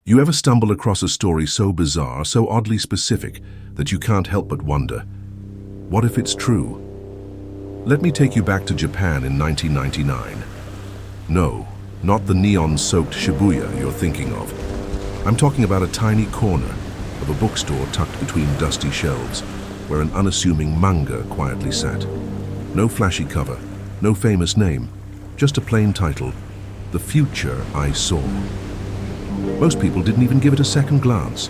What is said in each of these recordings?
You ever stumble across a story so bizarre, so oddly specific, that you can't help but wonder, what if it's true? Let me take you back to Japan in 1999. No, not the neon-soaked Shibuya you're thinking of. I'm talking about a tiny corner of a bookstore tucked between dusty shelves, where an unassuming manga quietly sat. No flashy cover, no famous name, just a plain title, The Future I Saw. Most people didn't even give it a second glance.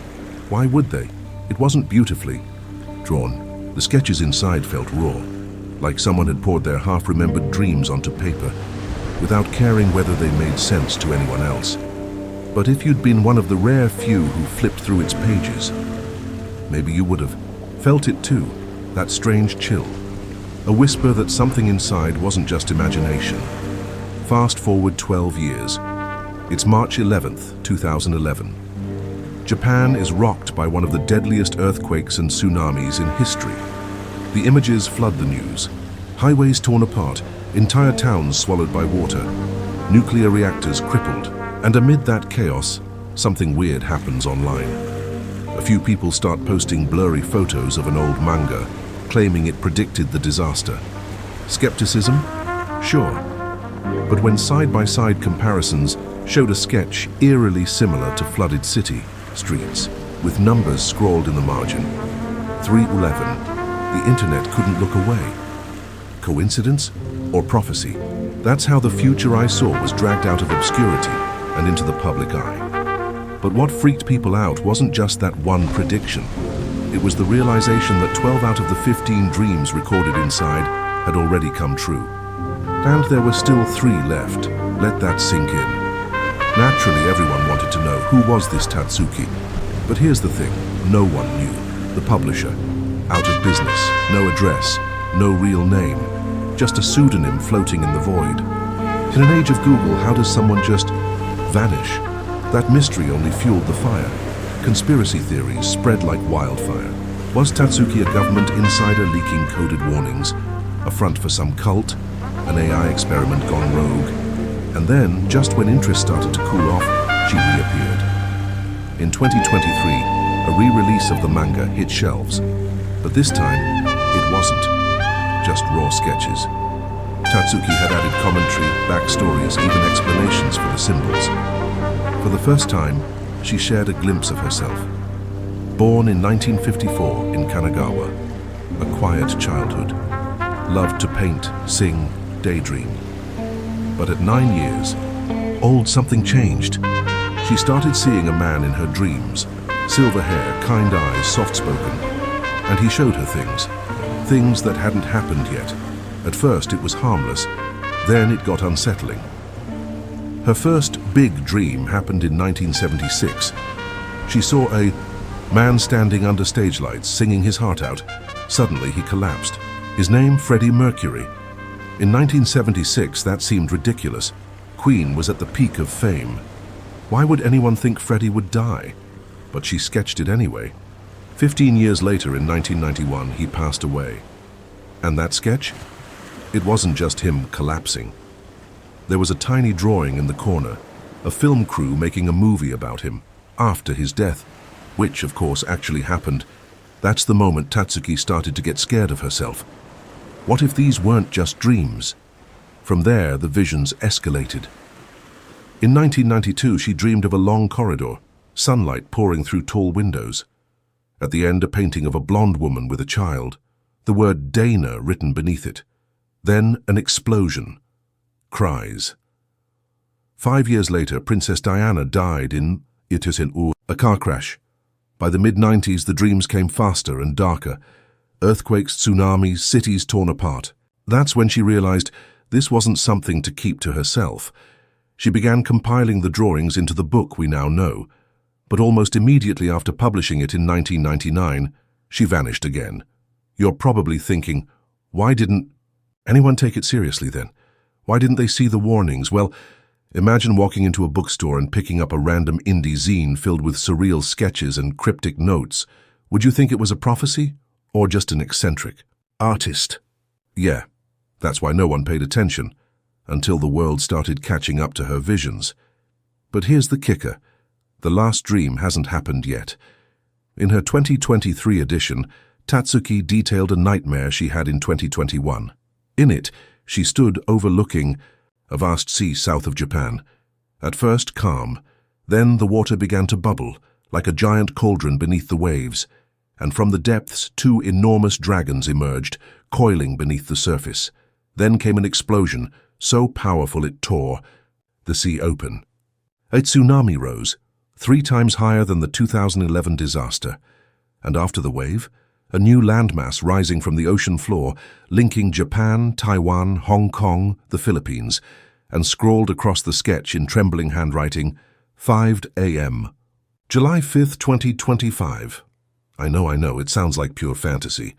Why would they? It wasn't beautifully drawn. The sketches inside felt raw, like someone had poured their half-remembered dreams onto paper, without caring whether they made sense to anyone else. But if you'd been one of the rare few who flipped through its pages, maybe you would have felt it too, that strange chill, a whisper that something inside wasn't just imagination. Fast forward 12 years. It's March 11th, 2011. Japan is rocked by one of the deadliest earthquakes and tsunamis in history. The images flood the news. Highways torn apart, entire towns swallowed by water, nuclear reactors crippled, and amid that chaos, something weird happens online. A few people start posting blurry photos of an old manga, claiming it predicted the disaster. Skepticism? Sure. But when side-by-side comparisons showed a sketch eerily similar to flooded city streets, with numbers scrawled in the margin, 311, the internet couldn't look away. Coincidence or prophecy? That's how the future I saw was dragged out of obscurity and into the public eye. But what freaked people out wasn't just that one prediction. It was the realization that 12 out of the 15 dreams recorded inside had already come true. And there were still 3 left. Let that sink in. Naturally, everyone wanted to know who was this Tatsuki. But here's the thing, no one knew. The publisher, out of business, no address, no real name, just a pseudonym floating in the void. In an age of Google, how does someone just vanish? That mystery only fueled the fire. Conspiracy theories spread like wildfire. Was Tatsuki a government insider leaking coded warnings? A front for some cult? An AI experiment gone rogue? And then, just when interest started to cool off, she reappeared. In 2023, a re-release of the manga hit shelves. But this time, it wasn't just raw sketches. Tatsuki had added commentary, backstories, even explanations for the symbols. For the first time, she shared a glimpse of herself. Born in 1954 in Kanagawa, a quiet childhood, loved to paint, sing, daydream. But at 9 years old, something changed. She started seeing a man in her dreams, silver hair, kind eyes, soft-spoken, and he showed her things that hadn't happened yet. At first it was harmless, then it got unsettling. Her first big dream happened in 1976. She saw a man standing under stage lights, singing his heart out. Suddenly he collapsed. His name, Freddie Mercury. In 1976, that seemed ridiculous. Queen was at the peak of fame. Why would anyone think Freddie would die? But she sketched it anyway. 15 years later, in 1991, he passed away. And that sketch? It wasn't just him collapsing. There was a tiny drawing in the corner, a film crew making a movie about him, after his death, which, of course, actually happened. That's the moment Tatsuki started to get scared of herself. What if these weren't just dreams? From there, the visions escalated. In 1992, she dreamed of a long corridor, sunlight pouring through tall windows. At the end, a painting of a blonde woman with a child, the word Dana written beneath it. Then an explosion. Cries. 5 years later, Princess Diana died in a car crash. By the mid-90s, the dreams came faster and darker. Earthquakes, tsunamis, cities torn apart. That's when she realized this wasn't something to keep to herself. She began compiling the drawings into the book we now know. But almost immediately after publishing it in 1999, she vanished again. You're probably thinking, why didn't anyone take it seriously then? Why didn't they see the warnings? Well, imagine walking into a bookstore and picking up a random indie zine filled with surreal sketches and cryptic notes. Would you think it was a prophecy? Or just an eccentric artist? Yeah, that's why no one paid attention, until the world started catching up to her visions. But here's the kicker. The last dream hasn't happened yet. In her 2023 edition, Tatsuki detailed a nightmare she had in 2021. In it, she stood overlooking a vast sea south of Japan. At first calm, then the water began to bubble, like a giant cauldron beneath the waves, and from the depths two enormous dragons emerged, coiling beneath the surface. Then came an explosion, so powerful it tore the sea open. A tsunami rose, 3 times higher than the 2011 disaster, and after the wave, a new landmass rising from the ocean floor, linking Japan, Taiwan, Hong Kong, the Philippines, and scrawled across the sketch in trembling handwriting, 5 a.m. July 5th, 2025. I know, it sounds like pure fantasy.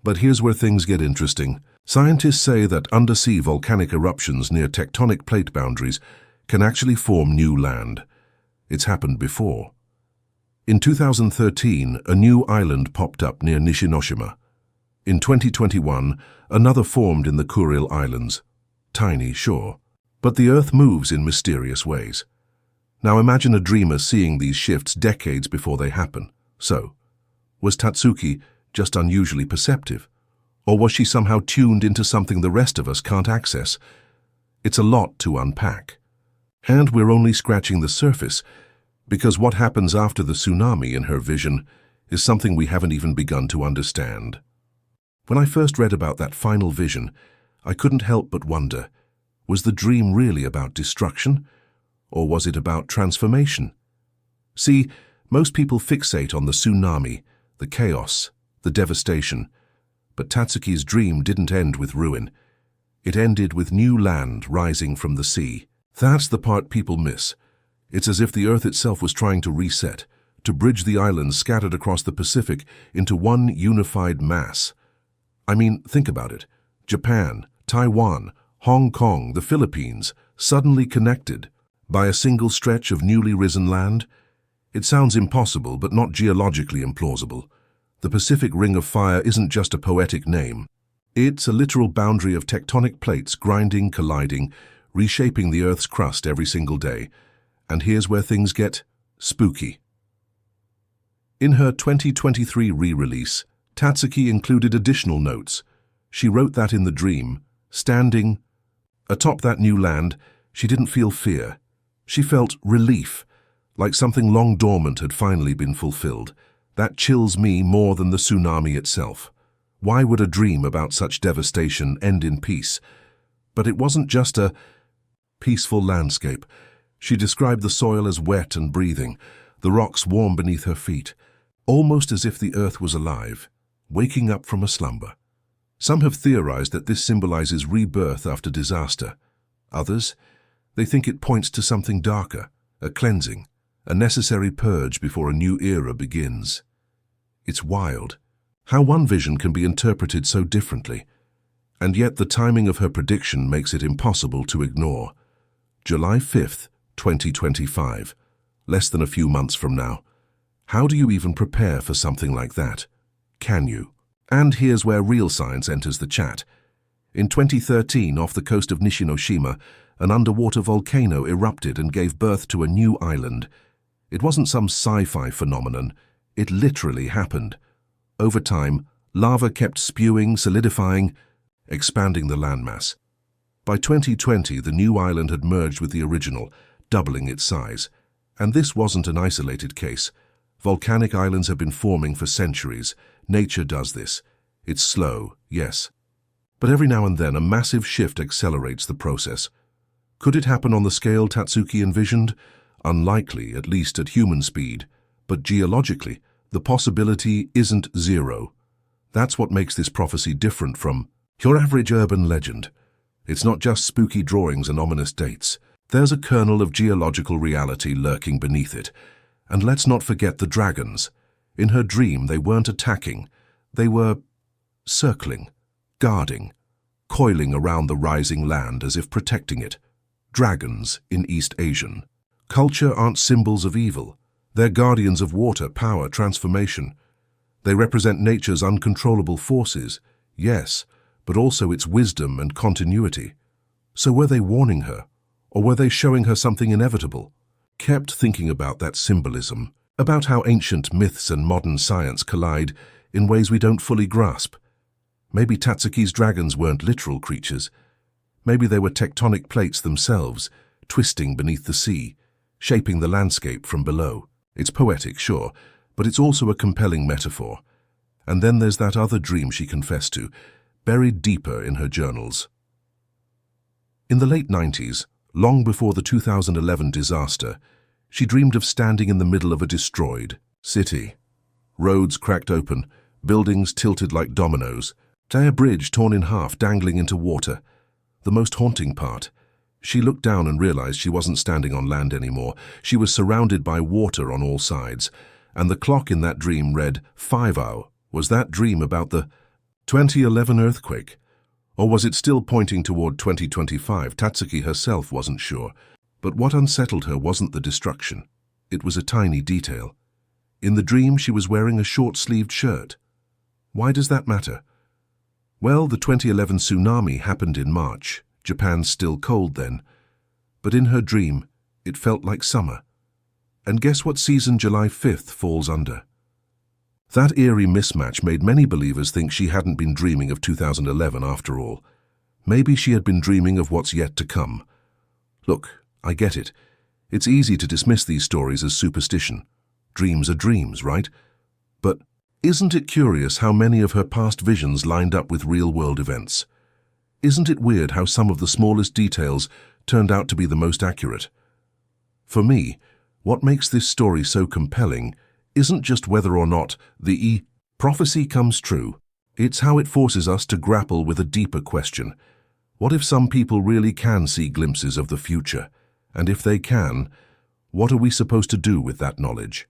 But here's where things get interesting. Scientists say that undersea volcanic eruptions near tectonic plate boundaries can actually form new land. It's happened before. In 2013, a new island popped up near Nishinoshima. In 2021, another formed in the Kuril Islands. Tiny, sure, but the Earth moves in mysterious ways. Now imagine a dreamer seeing these shifts decades before they happen. So, was Tatsuki just unusually perceptive? Or was she somehow tuned into something the rest of us can't access? It's a lot to unpack. And we're only scratching the surface, because what happens after the tsunami in her vision is something we haven't even begun to understand. When I first read about that final vision, I couldn't help but wonder, was the dream really about destruction, or was it about transformation? See, most people fixate on the tsunami, the chaos, the devastation, but Tatsuki's dream didn't end with ruin. It ended with new land rising from the sea. That's the part people miss. It's as if the Earth itself was trying to reset, to bridge the islands scattered across the Pacific into one unified mass. I mean, think about it. Japan, Taiwan, Hong Kong, the Philippines, suddenly connected by a single stretch of newly risen land? It sounds impossible, but not geologically implausible. The Pacific Ring of Fire isn't just a poetic name. It's a literal boundary of tectonic plates grinding, colliding, reshaping the Earth's crust every single day. And here's where things get spooky. In her 2023 re-release, Tatsuki included additional notes. She wrote that in the dream, standing atop that new land, she didn't feel fear. She felt relief, like something long dormant had finally been fulfilled. That chills me more than the tsunami itself. Why would a dream about such devastation end in peace? But it wasn't just a peaceful landscape. She described the soil as wet and breathing, the rocks warm beneath her feet, almost as if the earth was alive, waking up from a slumber. Some have theorized that this symbolizes rebirth after disaster. Others, they think it points to something darker, a cleansing, a necessary purge before a new era begins. It's wild how one vision can be interpreted so differently, and yet the timing of her prediction makes it impossible to ignore. July 5th, 2025, less than a few months from now. How do you even prepare for something like that? Can you? And here's where real science enters the chat. In 2013, off the coast of Nishinoshima, an underwater volcano erupted and gave birth to a new island. It wasn't some sci-fi phenomenon. It literally happened. Over time, lava kept spewing, solidifying, expanding the landmass. By 2020, the new island had merged with the original, doubling its size. And this wasn't an isolated case. Volcanic islands have been forming for centuries. Nature does this. It's slow, yes. But every now and then, a massive shift accelerates the process. Could it happen on the scale Tatsuki envisioned? Unlikely, at least at human speed. But geologically, the possibility isn't zero. That's what makes this prophecy different from your average urban legend. It's not just spooky drawings and ominous dates. There's a kernel of geological reality lurking beneath it. And let's not forget the dragons. In her dream, they weren't attacking. They were circling, guarding, coiling around the rising land as if protecting it. Dragons in East Asian culture aren't symbols of evil. They're guardians of water, power, transformation. They represent nature's uncontrollable forces, yes, but also its wisdom and continuity. So were they warning her, or were they showing her something inevitable? kept thinking about that symbolism, about how ancient myths and modern science collide in ways we don't fully grasp. Maybe Tatsuki's dragons weren't literal creatures. Maybe they were tectonic plates themselves, twisting beneath the sea, shaping the landscape from below. It's poetic, sure, but it's also a compelling metaphor. And then there's that other dream she confessed to, buried deeper in her journals. In the late 90s, long before the 2011 disaster, she dreamed of standing in the middle of a destroyed city. Roads cracked open, buildings tilted like dominoes, a bridge torn in half dangling into water. The most haunting part, she looked down and realized she wasn't standing on land anymore. She was surrounded by water on all sides, and the clock in that dream read 5:00. Was that dream about the 2011 earthquake? Or was it still pointing toward 2025? Tatsuki herself wasn't sure. But what unsettled her wasn't the destruction. It was a tiny detail. In the dream, she was wearing a short-sleeved shirt. Why does that matter? Well, the 2011 tsunami happened in March. Japan's still cold then. But in her dream, it felt like summer. And guess what season July 5th falls under? That eerie mismatch made many believers think she hadn't been dreaming of 2011 after all. Maybe she had been dreaming of what's yet to come. Look, I get it. It's easy to dismiss these stories as superstition. Dreams are dreams, right? But isn't it curious how many of her past visions lined up with real-world events? Isn't it weird how some of the smallest details turned out to be the most accurate? For me, what makes this story so compelling isn't just whether or not the prophecy comes true. It's how it forces us to grapple with a deeper question. What if some people really can see glimpses of the future? And if they can, what are we supposed to do with that knowledge?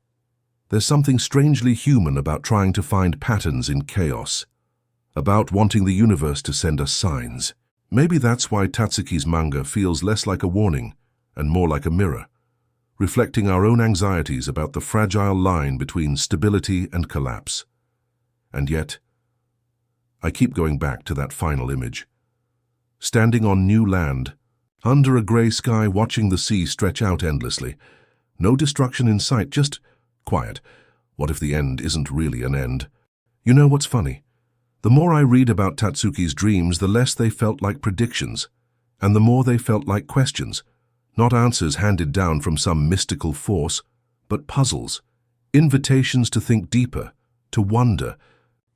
There's something strangely human about trying to find patterns in chaos, about wanting the universe to send us signs. Maybe that's why Tatsuki's manga feels less like a warning and more like a mirror, reflecting our own anxieties about the fragile line between stability and collapse. And yet, I keep going back to that final image. Standing on new land, under a grey sky, watching the sea stretch out endlessly. No destruction in sight, just quiet. What if the end isn't really an end? You know what's funny? The more I read about Tatsuki's dreams, the less they felt like predictions, and the more they felt like questions. Not answers handed down from some mystical force, but puzzles, invitations to think deeper, to wonder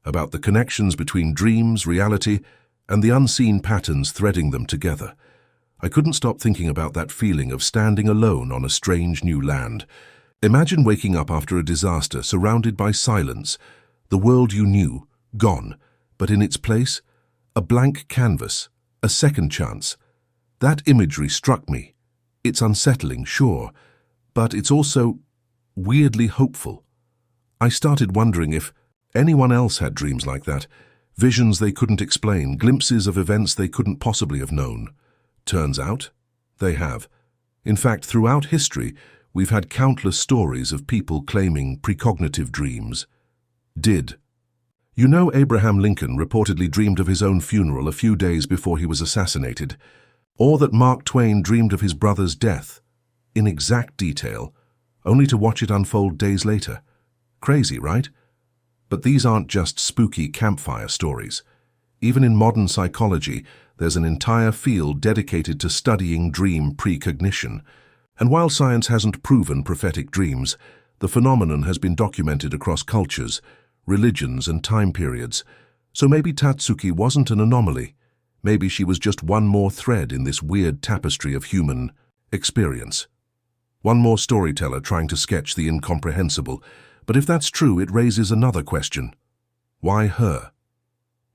about the connections between dreams, reality, and the unseen patterns threading them together. I couldn't stop thinking about that feeling of standing alone on a strange new land. Imagine waking up after a disaster, surrounded by silence, the world you knew, gone, but in its place, a blank canvas, a second chance. That imagery struck me. It's unsettling, sure, but it's also weirdly hopeful. I started wondering if anyone else had dreams like that, visions they couldn't explain, glimpses of events they couldn't possibly have known. Turns out, they have. In fact, throughout history, we've had countless stories of people claiming precognitive dreams. You know, Abraham Lincoln reportedly dreamed of his own funeral a few days before he was assassinated, or that Mark Twain dreamed of his brother's death, in exact detail, only to watch it unfold days later. Crazy, right? But these aren't just spooky campfire stories. Even in modern psychology, there's an entire field dedicated to studying dream precognition. And while science hasn't proven prophetic dreams, the phenomenon has been documented across cultures, religions, and time periods. So maybe Tatsuki wasn't an anomaly. Maybe she was just one more thread in this weird tapestry of human experience. One more storyteller trying to sketch the incomprehensible. But if that's true, it raises another question. Why her?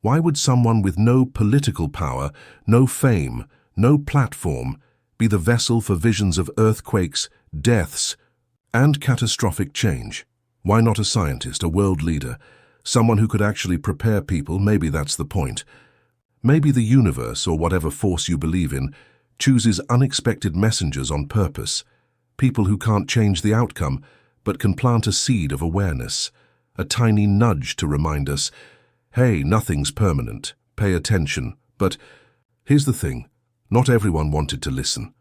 Why would someone with no political power, no fame, no platform, be the vessel for visions of earthquakes, deaths, and catastrophic change? Why not a scientist, a world leader, someone who could actually prepare people? Maybe that's the point. Maybe the universe, or whatever force you believe in, chooses unexpected messengers on purpose, people who can't change the outcome, but can plant a seed of awareness, a tiny nudge to remind us, hey, nothing's permanent, pay attention. But here's the thing, not everyone wanted to listen.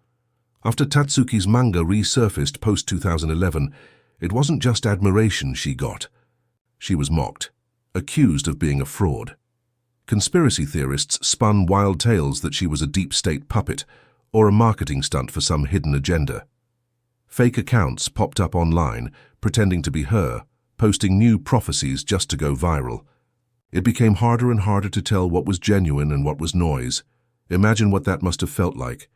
After Tatsuki's manga resurfaced post-2011, it wasn't just admiration she got. She was mocked, accused of being a fraud. Conspiracy theorists spun wild tales that she was a deep state puppet or a marketing stunt for some hidden agenda. Fake accounts popped up online, pretending to be her, posting new prophecies just to go viral. It became harder and harder to tell what was genuine and what was noise. Imagine what that must have felt like,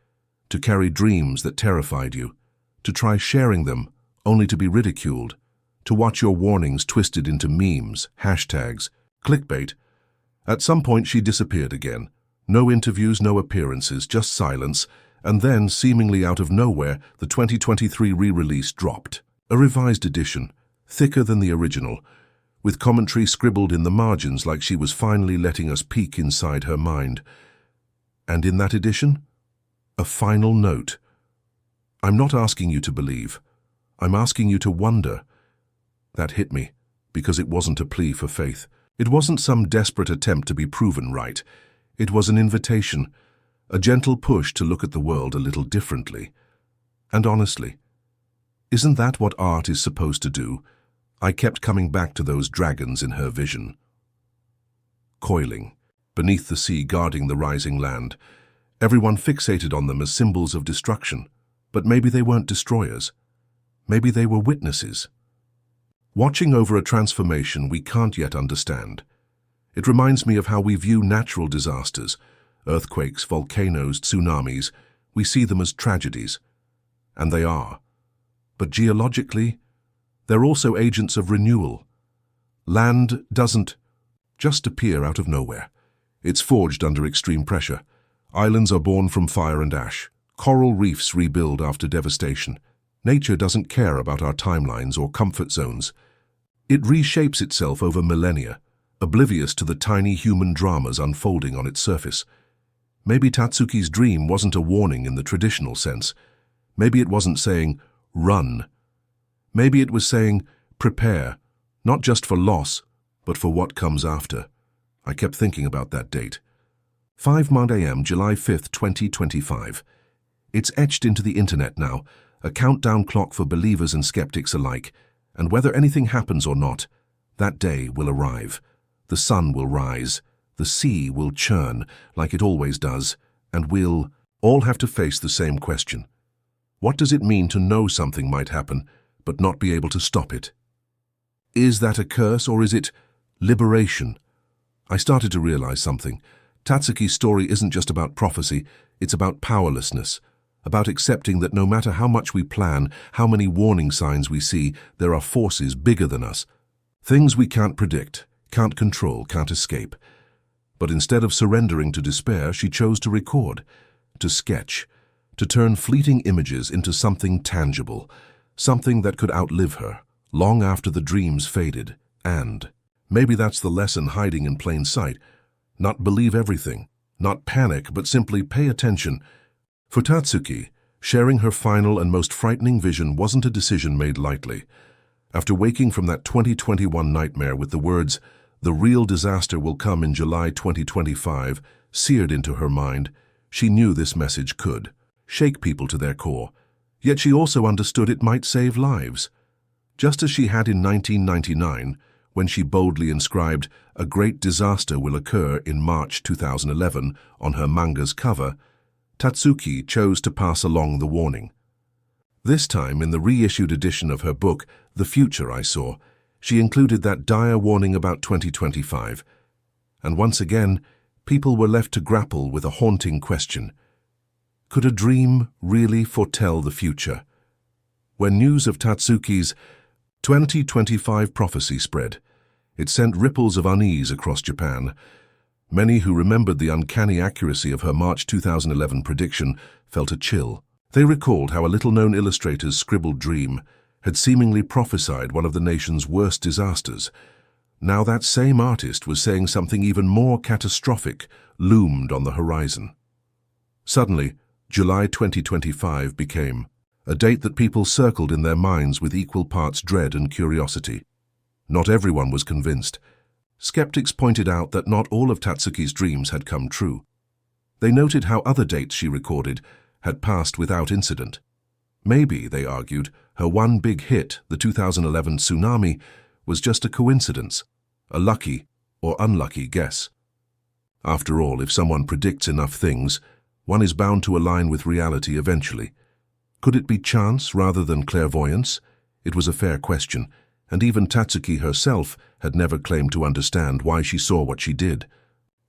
to carry dreams that terrified you, to try sharing them only to be ridiculed, to watch your warnings twisted into memes, hashtags, clickbait. At some point she disappeared again. No interviews, no appearances, just silence, and then, seemingly out of nowhere, the 2023 re-release dropped. A revised edition, thicker than the original, with commentary scribbled in the margins like she was finally letting us peek inside her mind. And in that edition, a final note. I'm not asking you to believe. I'm asking you to wonder. That hit me, because it wasn't a plea for faith. It wasn't some desperate attempt to be proven right. It was an invitation, a gentle push to look at the world a little differently. And honestly, isn't that what art is supposed to do? I kept coming back to those dragons in her vision. Coiling, beneath the sea guarding the rising land. Everyone fixated on them as symbols of destruction. But maybe they weren't destroyers. Maybe they were witnesses. Watching over a transformation we can't yet understand. It reminds me of how we view natural disasters, earthquakes, volcanoes, tsunamis. We see them as tragedies. And they are. But geologically, they're also agents of renewal. Land doesn't just appear out of nowhere. It's forged under extreme pressure. Islands are born from fire and ash. Coral reefs rebuild after devastation. Nature doesn't care about our timelines or comfort zones. It reshapes itself over millennia, oblivious to the tiny human dramas unfolding on its surface. Maybe Tatsuki's dream wasn't a warning in the traditional sense. Maybe it wasn't saying, run. Maybe it was saying, prepare, not just for loss, but for what comes after. I kept thinking about that date. 5 a.m., July 5th, 2025. It's etched into the internet now, a countdown clock for believers and skeptics alike. And whether anything happens or not, that day will arrive. The sun will rise, the sea will churn like it always does, and we'll all have to face the same question. What does it mean to know something might happen, but not be able to stop it? Is that a curse or is it liberation? I started to realize something. Tatsuki's story isn't just about prophecy, it's about powerlessness. About accepting that no matter how much we plan, how many warning signs we see, there are forces bigger than us. Things we can't predict, can't control, can't escape. But instead of surrendering to despair, she chose to record, to sketch, to turn fleeting images into something tangible, something that could outlive her, long after the dreams faded. And maybe that's the lesson hiding in plain sight. Not believe everything, not panic, but simply pay attention. For Tatsuki, sharing her final and most frightening vision wasn't a decision made lightly. After waking from that 2021 nightmare with the words, "The real disaster will come in July 2025, seared into her mind, she knew this message could shake people to their core. Yet she also understood it might save lives. Just as she had in 1999, when she boldly inscribed, "A great disaster will occur in March 2011 on her manga's cover, Tatsuki chose to pass along the warning. This time, in the reissued edition of her book, The Future I Saw, she included that dire warning about 2025. And once again, people were left to grapple with a haunting question. Could a dream really foretell the future? When news of Tatsuki's 2025 prophecy spread, it sent ripples of unease across Japan. Many who remembered the uncanny accuracy of her March 2011 prediction felt a chill. They recalled how a little-known illustrator's scribbled dream had seemingly prophesied one of the nation's worst disasters. Now that same artist was saying something even more catastrophic loomed on the horizon. Suddenly, July 2025 became a date that people circled in their minds with equal parts dread and curiosity. Not everyone was convinced. Skeptics pointed out that not all of Tatsuki's dreams had come true. They noted how other dates she recorded had passed without incident. Maybe, they argued, her one big hit, the 2011 tsunami, was just a coincidence, a lucky or unlucky guess. After all, if someone predicts enough things, one is bound to align with reality eventually. Could it be chance rather than clairvoyance? It was a fair question, and even Tatsuki herself had never claimed to understand why she saw what she did.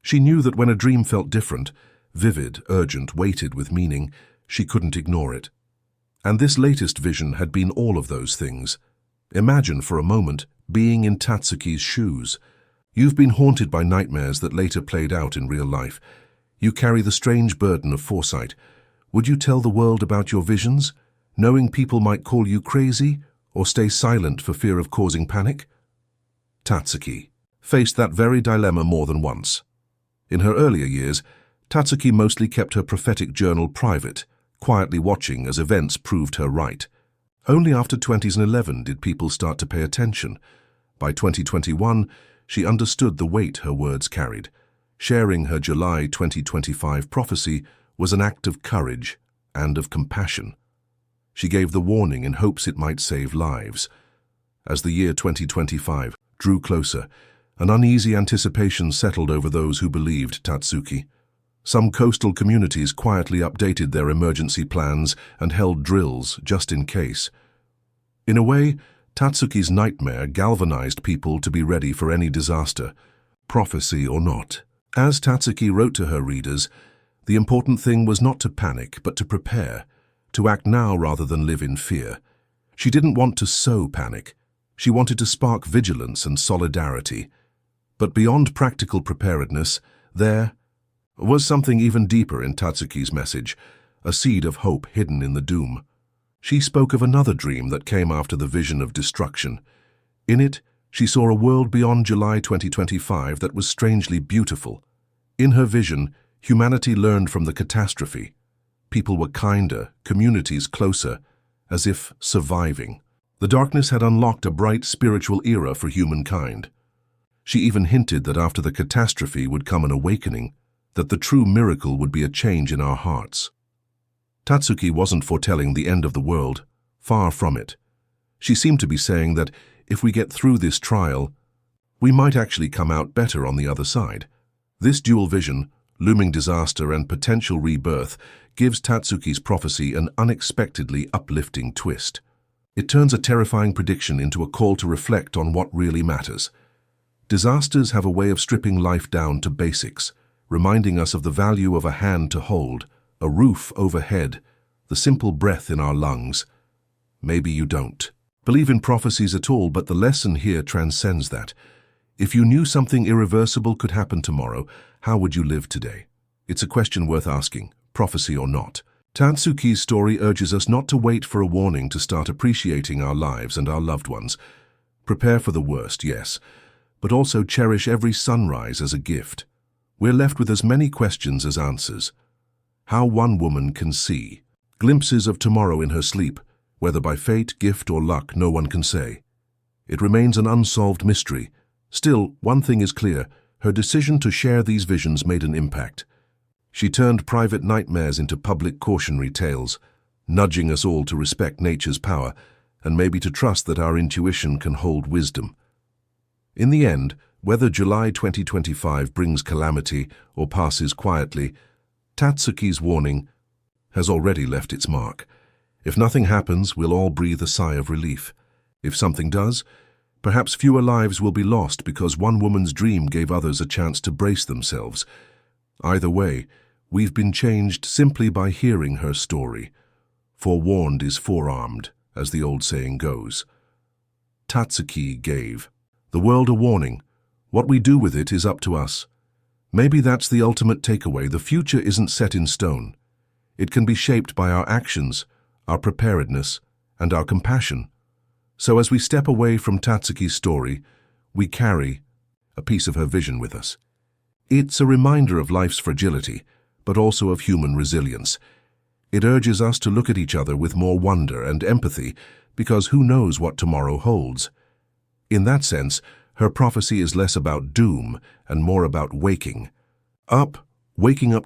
She knew that when a dream felt different, vivid, urgent, weighted with meaning, she couldn't ignore it. And this latest vision had been all of those things. Imagine for a moment being in Tatsuki's shoes. You've been haunted by nightmares that later played out in real life. You carry the strange burden of foresight. Would you tell the world about your visions, knowing people might call you crazy, or stay silent for fear of causing panic? Tatsuki faced that very dilemma more than once. In her earlier years, Tatsuki mostly kept her prophetic journal private, quietly watching as events proved her right. Only after 2011 did people start to pay attention. By 2021, she understood the weight her words carried. Sharing her July 2025 prophecy was an act of courage and of compassion. She gave the warning in hopes it might save lives. As the year 2025 drew closer, an uneasy anticipation settled over those who believed Tatsuki. Some coastal communities quietly updated their emergency plans and held drills just in case. In a way, Tatsuki's nightmare galvanized people to be ready for any disaster, prophecy or not. As Tatsuki wrote to her readers, the important thing was not to panic, but to prepare, to act now rather than live in fear. She didn't want to sow panic. She wanted to spark vigilance and solidarity. But beyond practical preparedness, there was something even deeper in Tatsuki's message, a seed of hope hidden in the doom. She spoke of another dream that came after the vision of destruction. In it, she saw a world beyond July 2025 that was strangely beautiful. In her vision, humanity learned from the catastrophe. People were kinder, communities closer, as if surviving. The darkness had unlocked a bright spiritual era for humankind. She even hinted that after the catastrophe would come an awakening, that the true miracle would be a change in our hearts. Tatsuki wasn't foretelling the end of the world, far from it. She seemed to be saying that if we get through this trial, we might actually come out better on the other side. This dual vision, looming disaster and potential rebirth, gives Tatsuki's prophecy an unexpectedly uplifting twist. It turns a terrifying prediction into a call to reflect on what really matters. Disasters have a way of stripping life down to basics, reminding us of the value of a hand to hold, a roof overhead, the simple breath in our lungs. Maybe you don't believe in prophecies at all, but the lesson here transcends that. If you knew something irreversible could happen tomorrow, how would you live today? It's a question worth asking, prophecy or not. Tatsuki's story urges us not to wait for a warning to start appreciating our lives and our loved ones. Prepare for the worst, yes, but also cherish every sunrise as a gift. We're left with as many questions as answers. How one woman can see. Glimpses of tomorrow in her sleep, whether by fate, gift, or luck, no one can say. It remains an unsolved mystery. Still, one thing is clear, her decision to share these visions made an impact. She turned private nightmares into public cautionary tales, nudging us all to respect nature's power and maybe to trust that our intuition can hold wisdom. In the end, whether July 2025 brings calamity or passes quietly, Tatsuki's warning has already left its mark. If nothing happens, we'll all breathe a sigh of relief. If something does, perhaps fewer lives will be lost because one woman's dream gave others a chance to brace themselves. Either way, we've been changed simply by hearing her story. Forewarned is forearmed, as the old saying goes. Tatsuki gave the world a warning. What we do with it is up to us. Maybe that's the ultimate takeaway. The future isn't set in stone. It can be shaped by our actions, our preparedness, and our compassion. So as we step away from Tatsuki's story, we carry a piece of her vision with us. It's a reminder of life's fragility, but also of human resilience. It urges us to look at each other with more wonder and empathy, because who knows what tomorrow holds. In that sense, her prophecy is less about doom and more about waking up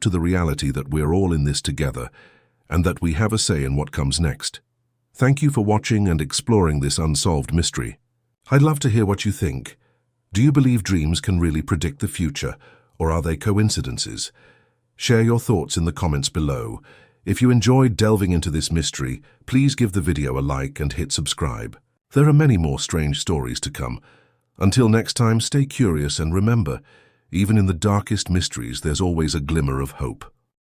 to the reality that we're all in this together, and that we have a say in what comes next. Thank you for watching and exploring this unsolved mystery. I'd love to hear what you think. Do you believe dreams can really predict the future, or are they coincidences? Share your thoughts in the comments below. If you enjoyed delving into this mystery, please give the video a like and hit subscribe. There are many more strange stories to come. Until next time, stay curious and remember, even in the darkest mysteries, there's always a glimmer of hope.